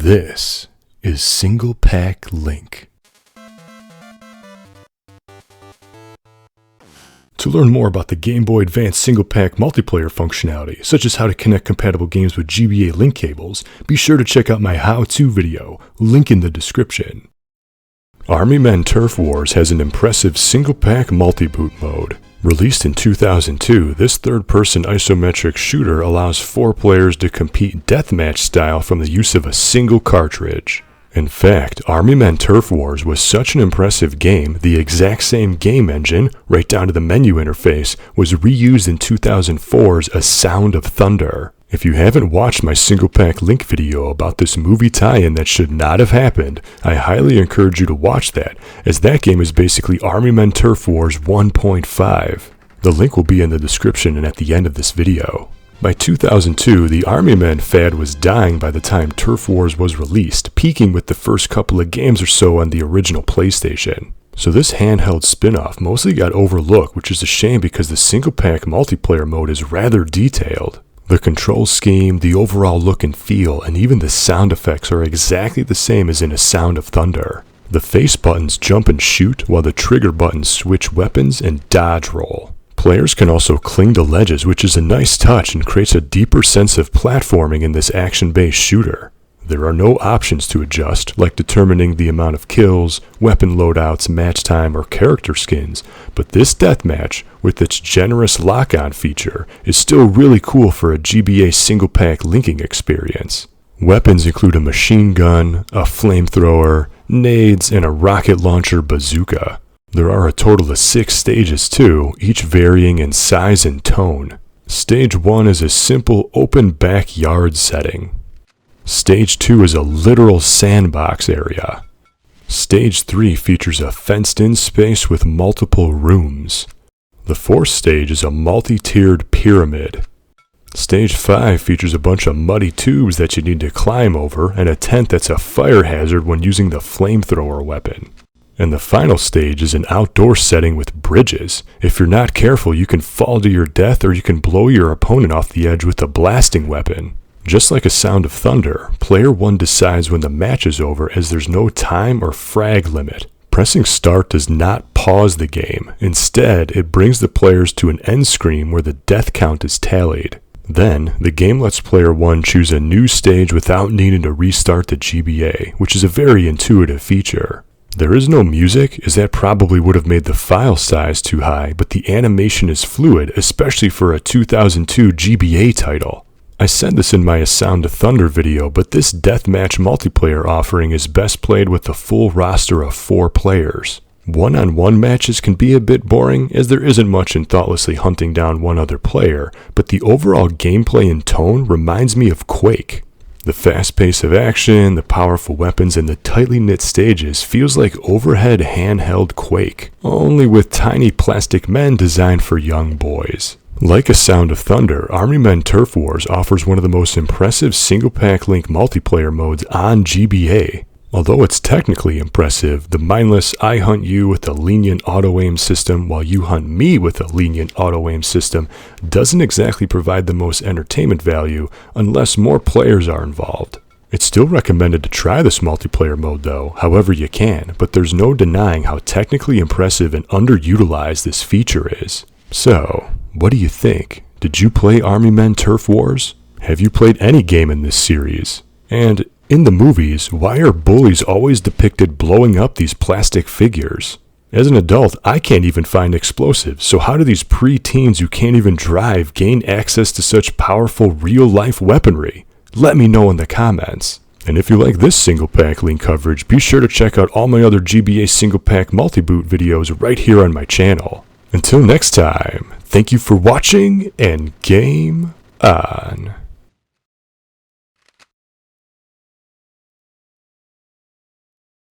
This is Single-Pak Link. To learn more about the Gameboy Advance Single-Pak multiplayer functionality, such as how to connect compatible games with GBA link cables, be sure to check out my how-to video, link in the description. Army Men Turf Wars has an impressive Single-Pak multi-boot mode. Released in 2002, this third-person isometric shooter allows 4 players to compete deathmatch style from the use of a single cartridge. In fact, Army Men Turf Wars was such an impressive game, the exact same game engine, right down to the menu interface, was reused in 2004's A Sound of Thunder. If you haven't watched my Single-Pak Link video about this movie tie-in that should not have happened, I highly encourage you to watch that, as that game is basically Army Men Turf Wars 1.5. The link will be in the description and at the end of this video. By 2002, the Army Men fad was dying by the time Turf Wars was released, peaking with the first couple of games or so on the original PlayStation. So this handheld spin-off mostly got overlooked, which is a shame because the Single-Pak multiplayer mode is rather detailed. The control scheme, the overall look and feel, and even the sound effects are exactly the same as in A Sound of Thunder. The face buttons jump and shoot, while the trigger buttons switch weapons and dodge roll. Players can also cling to ledges, which is a nice touch and creates a deeper sense of platforming in this action-based shooter. There are no options to adjust, like determining the amount of kills, weapon loadouts, match time, or character skins, but this deathmatch, with its generous lock-on feature, is still really cool for a GBA Single-Pak linking experience. Weapons include a machine gun, a flamethrower, nades, and a rocket launcher bazooka. There are a total of 6 stages too, each varying in size and tone. Stage 1 is a simple open backyard setting. Stage 2 is a literal sandbox area. Stage 3 features a fenced-in space with multiple rooms. The 4th stage is a multi-tiered pyramid. Stage 5 features a bunch of muddy tubes that you need to climb over and a tent that's a fire hazard when using the flamethrower weapon. And the final stage is an outdoor setting with bridges. If you're not careful, you can fall to your death or you can blow your opponent off the edge with a blasting weapon. Just like A Sound of Thunder, player 1 decides when the match is over as there's no time or frag limit. Pressing start does not pause the game. Instead, it brings the players to an end screen where the death count is tallied. Then, the game lets player 1 choose a new stage without needing to restart the GBA, which is a very intuitive feature. There is no music, as that probably would have made the file size too high, but the animation is fluid, especially for a 2002 GBA title. I said this in my A Sound of Thunder video, but this deathmatch multiplayer offering is best played with a full roster of 4 players. One-on-one matches can be a bit boring, as there isn't much in thoughtlessly hunting down one other player, but the overall gameplay and tone reminds me of Quake. The fast pace of action, the powerful weapons, and the tightly knit stages feels like overhead handheld Quake, only with tiny plastic men designed for young boys. Like A Sound of Thunder, Army Men Turf Wars offers one of the most impressive Single-Pak Link multiplayer modes on GBA. Although it's technically impressive, the mindless I hunt you with a lenient auto-aim system while you hunt me with a lenient auto-aim system doesn't exactly provide the most entertainment value unless more players are involved. It's still recommended to try this multiplayer mode though, however you can, but there's no denying how technically impressive and underutilized this feature is. So, what do you think? Did you play Army Men Turf Wars? Have you played any game in this series? And in the movies, why are bullies always depicted blowing up these plastic figures? As an adult, I can't even find explosives, so how do these pre-teens who can't even drive gain access to such powerful real-life weaponry? Let me know in the comments. And if you like this Single-Pak Link coverage, be sure to check out all my other GBA Single-Pak multi-boot videos right here on my channel. Until next time, thank you for watching, and game on.